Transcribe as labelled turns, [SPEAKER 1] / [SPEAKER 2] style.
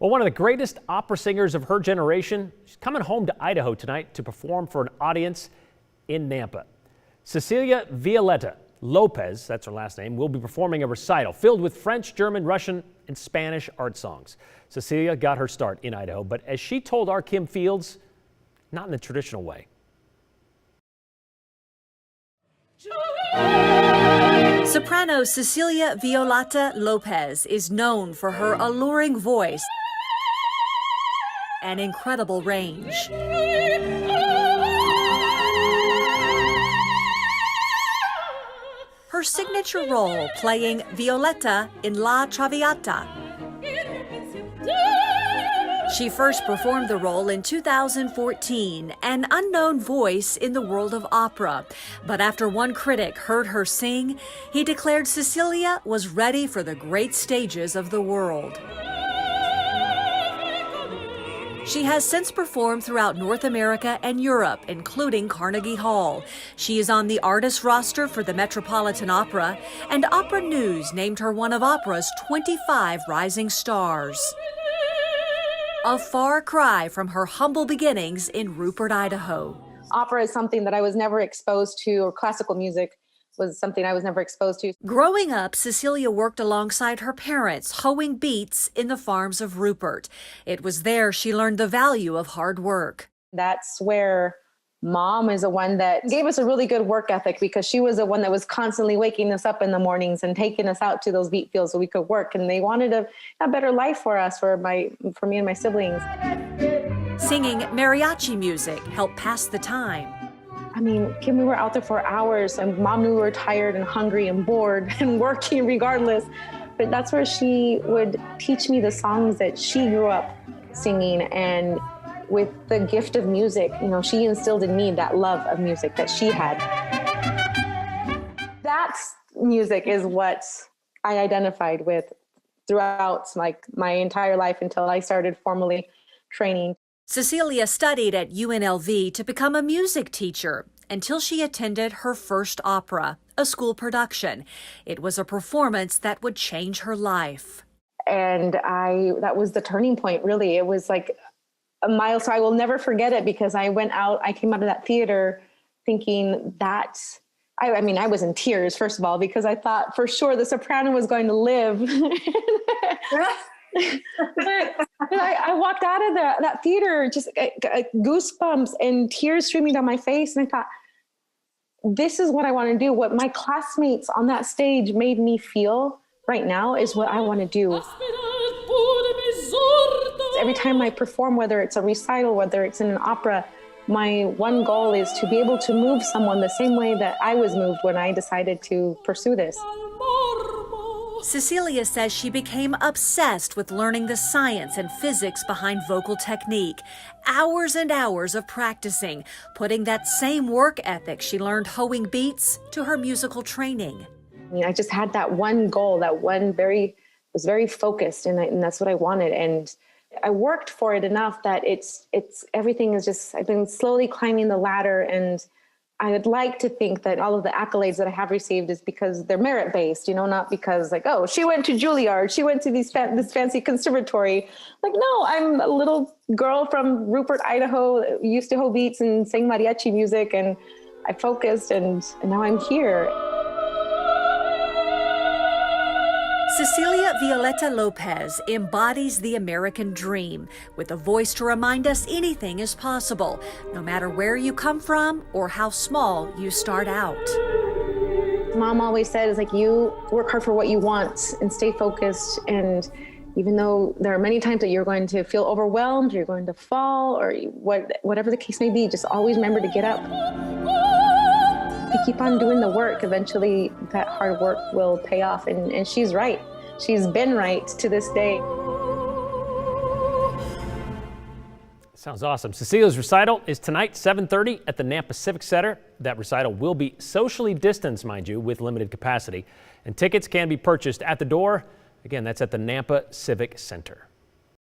[SPEAKER 1] Well, one of the greatest opera singers of her generation, she's coming home to Idaho tonight to perform for an audience in Nampa. Cecilia Violetta Lopez, that's her last name, will be performing a recital filled with French, German, Russian, and Spanish art songs. Cecilia got her start in Idaho, but as she told our Kim Fields, not in the traditional way.
[SPEAKER 2] Soprano Cecilia Violetta Lopez is known for her alluring voice and incredible range. Her signature role playing Violetta in La Traviata. She first performed the role in 2014, an unknown voice in the world of opera. But after one critic heard her sing, he declared Cecilia was ready for the great stages of the world. She has since performed throughout North America and Europe, including Carnegie Hall. She is on the artist roster for the Metropolitan Opera, and Opera News named her one of opera's 25 rising stars. A far cry from her humble beginnings in Rupert, Idaho.
[SPEAKER 3] Opera is something that I was never exposed to, or classical music was something I was never exposed to.
[SPEAKER 2] Growing up, Cecilia worked alongside her parents, hoeing beets in the farms of Rupert. It was there she learned the value of hard work.
[SPEAKER 3] That's where Mom is the one that gave us a really good work ethic, because she was the one that was constantly waking us up in the mornings and taking us out to those beet fields so we could work. And they wanted a better life for us, for me and my siblings.
[SPEAKER 2] Singing mariachi music helped pass the time.
[SPEAKER 3] I mean, Kim, we were out there for hours, and Mom knew we were tired and hungry and bored and working regardless. But that's where she would teach me the songs that she grew up singing. And with the gift of music, she instilled in me that love of music that she had. That music is what I identified with throughout my entire life until I started formally training.
[SPEAKER 2] Cecilia studied at UNLV to become a music teacher until she attended her first opera, a school production. It was a performance that would change her life.
[SPEAKER 3] And that was the turning point, really. It was like a milestone. I will never forget it, because I came out of that theater thinking that, I was in tears, first of all, because I thought for sure the soprano was going to live. I walked out of that theater, just goosebumps and tears streaming down my face. And I thought, this is what I want to do. What my classmates on that stage made me feel right now is what I want to do. Every time I perform, whether it's a recital, whether it's in an opera, my one goal is to be able to move someone the same way that I was moved when I decided to pursue this.
[SPEAKER 2] Cecilia says she became obsessed with learning the science and physics behind vocal technique. Hours and hours of practicing, putting that same work ethic she learned hoeing beets to her musical training.
[SPEAKER 3] I just had that one goal, was very focused, and that's what I wanted. And I worked for it enough that everything is just, I've been slowly climbing the ladder, and I would like to think that all of the accolades that I have received is because they're merit-based, not because oh, she went to Juilliard, she went to this fancy conservatory. No, I'm a little girl from Rupert, Idaho, used to hoe beets and sing mariachi music, and I focused, and now I'm here.
[SPEAKER 2] Cecilia Violetta Lopez embodies the American dream, with a voice to remind us anything is possible, no matter where you come from or how small you start out.
[SPEAKER 3] Mom always said, you work hard for what you want and stay focused. And even though there are many times that you're going to feel overwhelmed, you're going to fall, or whatever the case may be, just always remember to get up. If you keep on doing the work, eventually that hard work will pay off. And she's right. She's been right to this day.
[SPEAKER 1] Sounds awesome. Cecilia's recital is tonight, 7:30 at the Nampa Civic Center. That recital will be socially distanced, mind you, with limited capacity. And tickets can be purchased at the door. Again, that's at the Nampa Civic Center.